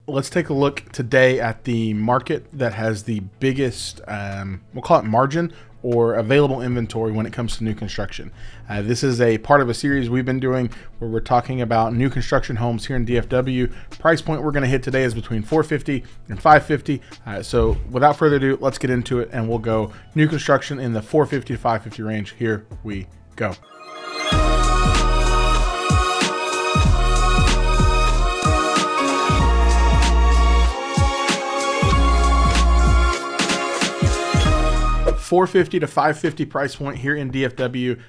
let's take a look today at the market that has the biggest, we'll call it margin or available inventory when it comes to new construction. This is a part of a series we've been doing where we're talking about new construction homes here in DFW. Price point we're going to hit today is between $450 and $550. So without further ado, let's get into it and we'll go new construction in the $450 to $550 range. Here we go. $450 to $550 price point here in DFW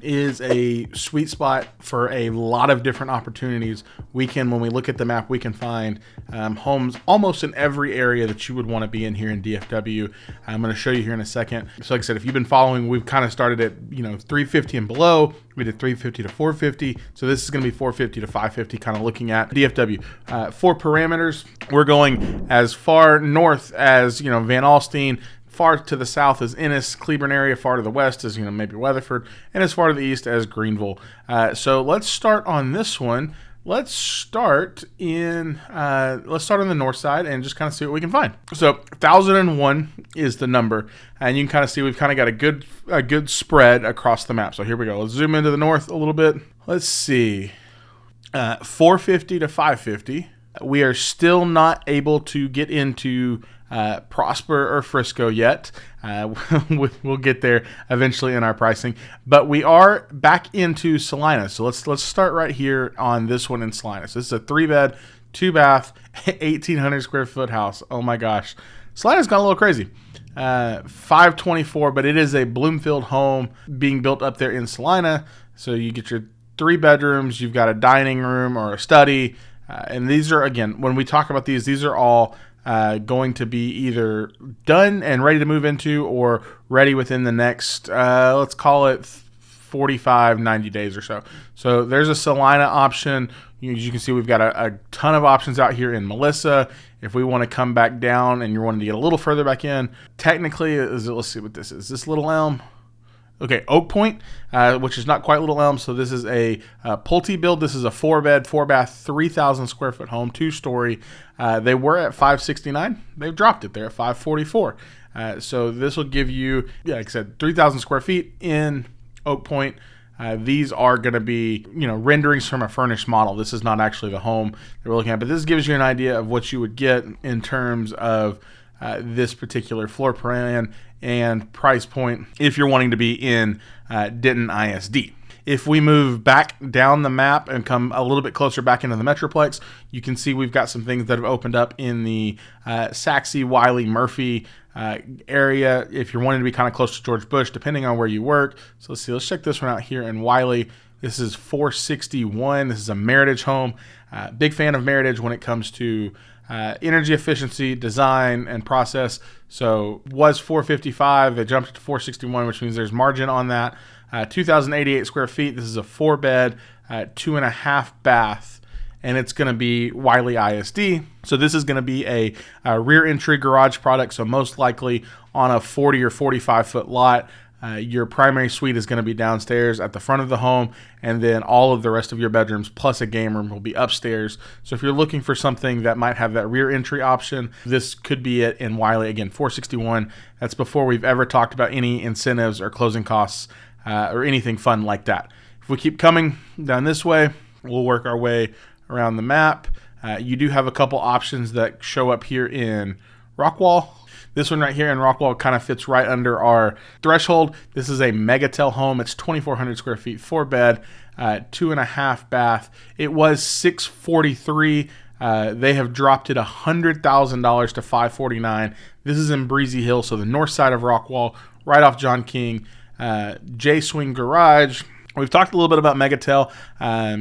is a sweet spot for a lot of different opportunities. When we look at the map, we can find homes almost in every area that you would want to be in here in DFW. I'm going to show you here in a second. So like I said, if you've been following, we've kind of started at 350 and below. We did 350 to 450. So this is going to be 450 to 550, kind of looking at DFW. For parameters, we're going as far north as Van Alstyne. Far to the south is Ennis, Cleburne area. Far to the west is maybe Weatherford, and as far to the east as Greenville. So let's start on this one. Let's start on the north side and just kind of see what we can find. So 1001 is the number, and you can kind of see we've kind of got a good spread across the map. So here we go. Let's zoom into the north a little bit. Let's see, 450 to 550. We are still not able to get into Prosper or Frisco yet. We'll get there eventually in our pricing, but we are back into Salina. So let's start right here on this one in Salina. So this is a 3-bed, 2-bath, 1,800 square foot house. Oh my gosh, Salina's gone a little crazy. 524, but it is a Bloomfield home being built up there in Salina. So you get your 3 bedrooms, you've got a dining room or a study, and these are, again, when we talk about these are all going to be either done and ready to move into or ready within the next, let's call it 45, 90 days or so. So there's a Salina option. As you can see, we've got a ton of options out here in Melissa. If we want to come back down and you're wanting to get a little further back in, technically, let's see what this is. This Little Elm. Okay, Oak Point, which is not quite Little Elm. So this is a Pulte build. This is a 4-bed, 4-bath, 3,000 square foot home, 2-story. They were at $569. They've dropped it. They're at $544. So this will give you, like I said, 3,000 square feet in Oak Point. These are going to be, renderings from a furnished model. This is not actually the home that we're looking at, but this gives you an idea of what you would get in terms of this particular floor plan and price point if you're wanting to be in Denton ISD. If we move back down the map and come a little bit closer back into the Metroplex, you can see we've got some things that have opened up in the Saxe, Wiley, Murphy area if you're wanting to be kind of close to George Bush, depending on where you work. So let's see, let's check this one out here in Wiley. This is 461. This is a Meritage home. Big fan of Meritage when it comes to energy efficiency, design, and process. So was 455, it jumped to 461, which means there's margin on that. 2,088 square feet. This is a 4-bed, 2.5 bath, and it's going to be Wiley ISD. So this is going to be a rear entry garage product. So most likely on a 40 or 45 foot lot. Your primary suite is going to be downstairs at the front of the home, and then all of the rest of your bedrooms plus a game room will be upstairs. So if you're looking for something that might have that rear entry option, this could be it in Wiley. Again, 461. That's before we've ever talked about any incentives or closing costs or anything fun like that. If we keep coming down this way, we'll work our way around the map. You do have a couple options that show up here in Rockwall. This one right here in Rockwall kind of fits right under our threshold. This is a Megatel home. It's 2,400 square feet, 4-bed, 2.5 bath. It was $643. They have dropped it $100,000 to $549. This is in Breezy Hill, so the north side of Rockwall, right off John King. J-Swing Garage. We've talked a little bit about Megatel.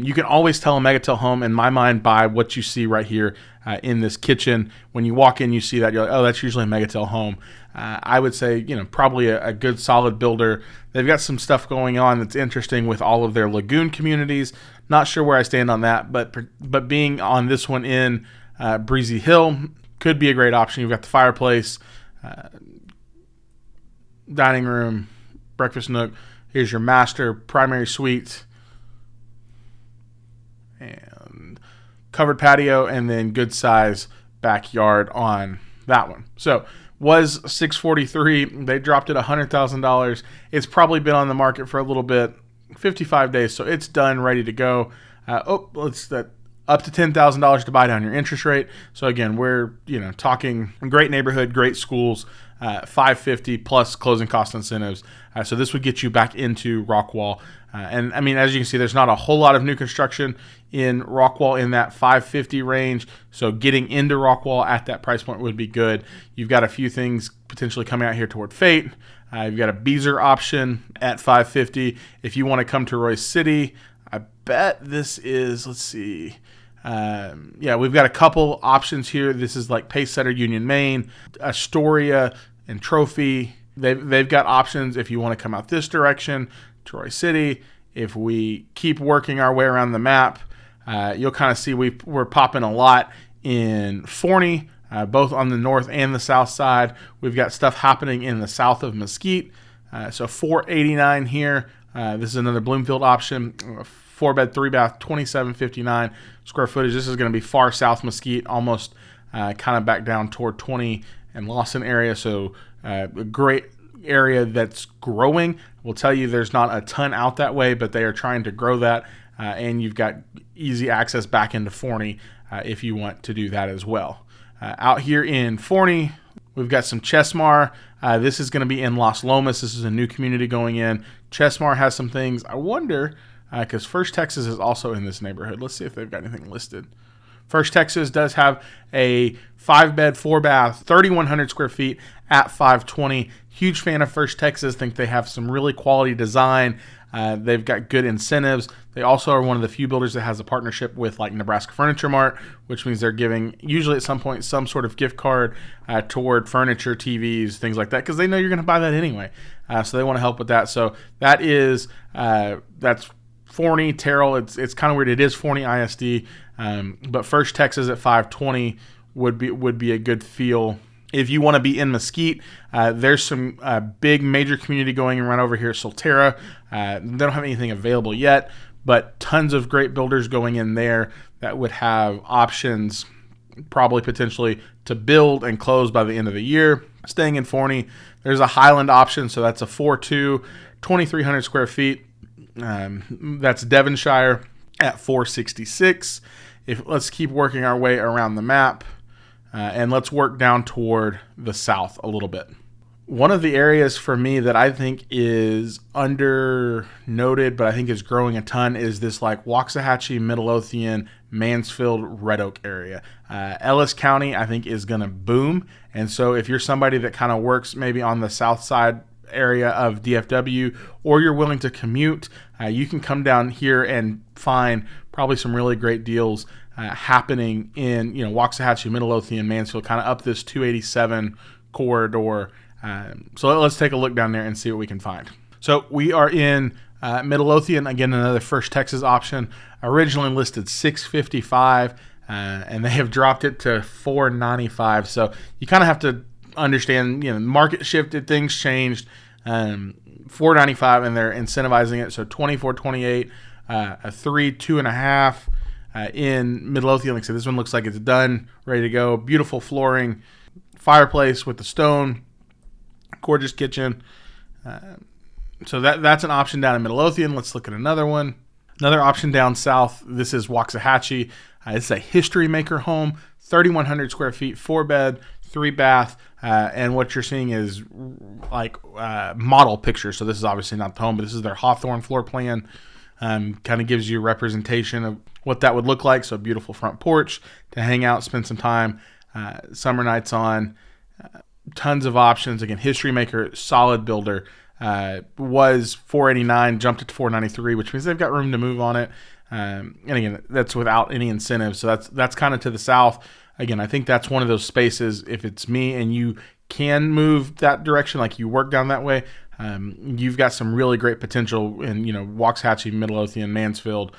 You can always tell a Megatel home, in my mind, by what you see right here in this kitchen. When you walk in, you see that, you're like, oh, that's usually a Megatel home. I would say, probably a good solid builder. They've got some stuff going on that's interesting with all of their lagoon communities. Not sure where I stand on that, but being on this one in Breezy Hill could be a great option. You've got the fireplace, dining room, breakfast nook. Here's your master primary suite and covered patio, and then good size backyard on that one. So was $643. They dropped it $100,000. It's probably been on the market for a little bit, 55 days. So it's done, ready to go. It's that up to $10,000 to buy down your interest rate. So again, we're talking great neighborhood, great schools, $550 plus closing cost incentives. So this would get you back into Rockwall. And I mean, as you can see, there's not a whole lot of new construction in Rockwall in that $550 range. So getting into Rockwall at that price point would be good. You've got a few things potentially coming out here toward Fate. You've got a Beezer option at $550. If you want to come to Royce City, I bet this is, let's see. We've got a couple options here. This is like Pacesetter Union Main, Astoria, and Trophy. They've got options if you want to come out this direction, Troy City. If we keep working our way around the map, you'll kind of see we're popping a lot in Forney, both on the north and the south side. We've got stuff happening in the south of Mesquite. So $489 here. This is another Bloomfield option. 4-bed, 3-bath, 2759 square footage. This is going to be far south Mesquite, almost kind of back down toward 20 and Lawson area. So a great area that's growing. We'll tell you there's not a ton out that way, but they are trying to grow that. And you've got easy access back into Forney if you want to do that as well. Out here in Forney, we've got some Chesmar. This is going to be in Las Lomas. This is a new community going in. Chesmar has some things. I wonder, because First Texas is also in this neighborhood. Let's see if they've got anything listed. First Texas does have a 5-bed, 4-bath, 3,100 square feet at $520. Huge fan of First Texas. Think they have some really quality design. They've got good incentives. They also are one of the few builders that has a partnership with like Nebraska Furniture Mart, which means they're giving usually at some point some sort of gift card toward furniture, TVs, things like that, because they know you're going to buy that anyway. So they want to help with that. So that is that's Forney, Terrell. It's kind of weird. It is Forney ISD, but First Texas at $520 would be a good feel. If you want to be in Mesquite, there's some big major community going around over here at Solterra. They don't have anything available yet, but tons of great builders going in there that would have options probably potentially to build and close by the end of the year. Staying in Forney, there's a Highland option, so that's a 4.2, 2,300 square feet. That's Devonshire at $466. Let's keep working our way around the map. And let's work down toward the south a little bit. One of the areas for me that I think is under noted, but I think is growing a ton, is this like Waxahachie, Midlothian, Mansfield, Red Oak area. Ellis County, I think, is going to boom. And so if you're somebody that kind of works maybe on the south side area of DFW, or you're willing to commute, you can come down here and find probably some really great deals happening in Waxahachie, Midlothian, Mansfield, kind of up this 287 corridor. So let's take a look down there and see what we can find. So we are in Midlothian, again another First Texas option, originally listed $655, and they have dropped it to $495. So you kind of have to understand, market shifted, things changed. $495, and they're incentivizing it. So $24.28, a 3, 2.5. In Midlothian. Like I said, this one looks like it's done, ready to go. Beautiful flooring, fireplace with the stone, gorgeous kitchen. So that's an option down in Midlothian. Let's look at another one. Another option down south. This is Waxahachie. It's a History Maker home, 3,100 square feet, 4-bed, 3-bath. And what you're seeing is like model pictures. So this is obviously not the home, but this is their Hawthorne floor plan. Kind of gives you a representation of what that would look like. So beautiful front porch to hang out, spend some time, summer nights on. Tons of options. Again, History Maker, solid builder. Was $489, jumped it to $493, which means they've got room to move on it. And again, that's without any incentive. So that's kind of to the south. Again, I think that's one of those spaces, if it's me and you can move that direction, like you work down that way, you've got some really great potential in, Waxahachie, Midlothian, Mansfield,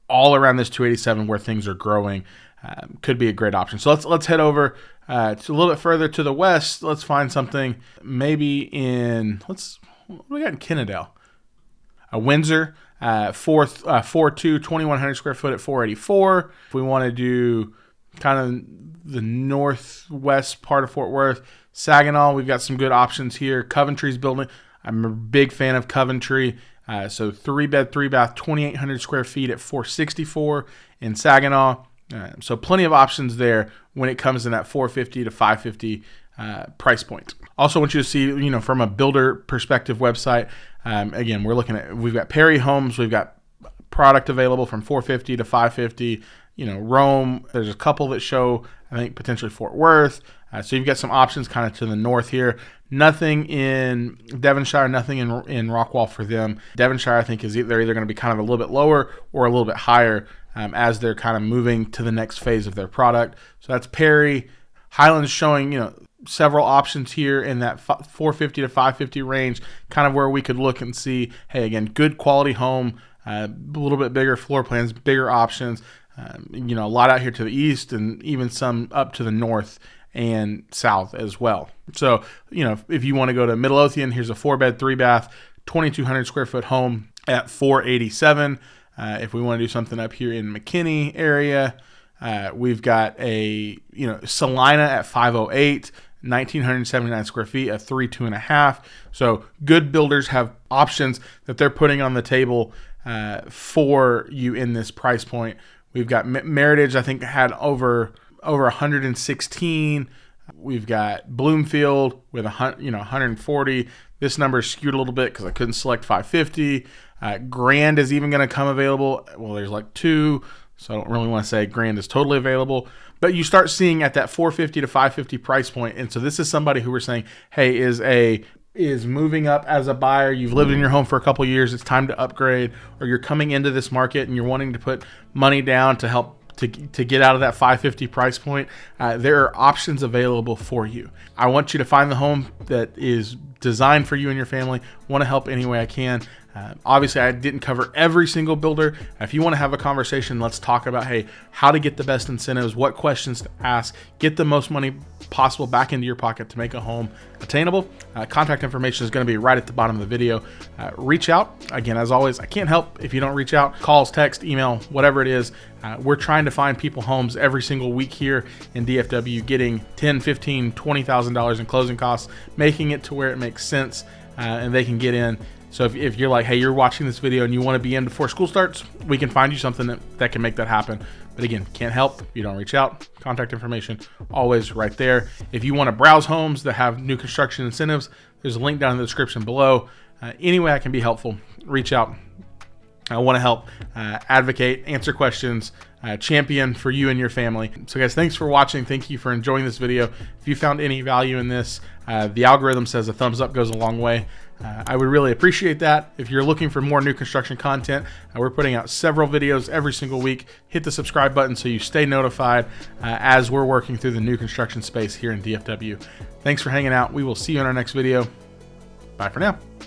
all around this 287 where things are growing. Could be a great option. So let's head over to a little bit further to the west. Let's find something maybe what do we got in Kennedale? Windsor. 4.2, 2,100 square foot at 484. If we want to do kind of the northwest part of Fort Worth, Saginaw, we've got some good options here. Coventry's building. I'm a big fan of Coventry. So 3-bed, 3-bath, 2,800 square feet at 464 in Saginaw. So plenty of options there when it comes in that 450 to 550 price point. Also want you to see, from a builder perspective website, again, we've got Perry Homes, we've got product available from 450 to 550. Rome, there's a couple that show, I think, potentially Fort Worth. So you've got some options kind of to the north here. Nothing in Devonshire, nothing in Rockwall for them. Devonshire, I think, they're either going to be kind of a little bit lower or a little bit higher as they're kind of moving to the next phase of their product. So that's Perry. Highland's showing, several options here in that 450 to 550 range, kind of where we could look and see, hey, again, good quality home, a little bit bigger floor plans, bigger options. A lot out here to the east and even some up to the north and south as well. So, if you want to go to Midlothian, here's a 4-bed, 3-bath, 2,200 square foot home at 487. If we want to do something up here in McKinney area, we've got a, Salina at 508, 1,979 square feet at 3.2.5. So good builders have options that they're putting on the table for you in this price point. We've got Meritage, I think, had over 116. We've got Bloomfield with 140. This number is skewed a little bit because I couldn't select 550. Grand is even going to come available. Well, there's like 2, so I don't really want to say Grand is totally available. But you start seeing at that 450 to 550 price point, and so this is somebody who we're saying, hey, is moving up as a buyer. You've lived in your home for a couple years. It's time to upgrade, or you're coming into this market and you're wanting to put money down to help to get out of that 550 price point. There are options available for you. I want you to find the home that is designed for you and your family. Want to help any way I can. Obviously, I didn't cover every single builder. If you want to have a conversation, let's talk about, hey, how to get the best incentives, what questions to ask, get the most money possible back into your pocket to make a home attainable. Contact information is going to be right at the bottom of the video. Reach out. Again, as always, I can't help if you don't reach out. Calls, text, email, whatever it is. We're trying to find people homes every single week here in DFW, getting $10,000, $15,000, $20,000 in closing costs, making it to where it makes sense and they can get in. So if you're like, hey, you're watching this video and you want to be in before school starts, we can find you something that can make that happen. But again, can't help if you don't reach out. Contact information always right there. If you want to browse homes that have new construction incentives, there's a link down in the description below. Any way I can be helpful, reach out. I want to help advocate, answer questions, champion for you and your family. So guys, thanks for watching. Thank you for enjoying this video. If you found any value in this, the algorithm says a thumbs up goes a long way. I would really appreciate that. If you're looking for more new construction content, we're putting out several videos every single week. Hit the subscribe button so you stay notified as we're working through the new construction space here in DFW. Thanks for hanging out. We will see you in our next video. Bye for now.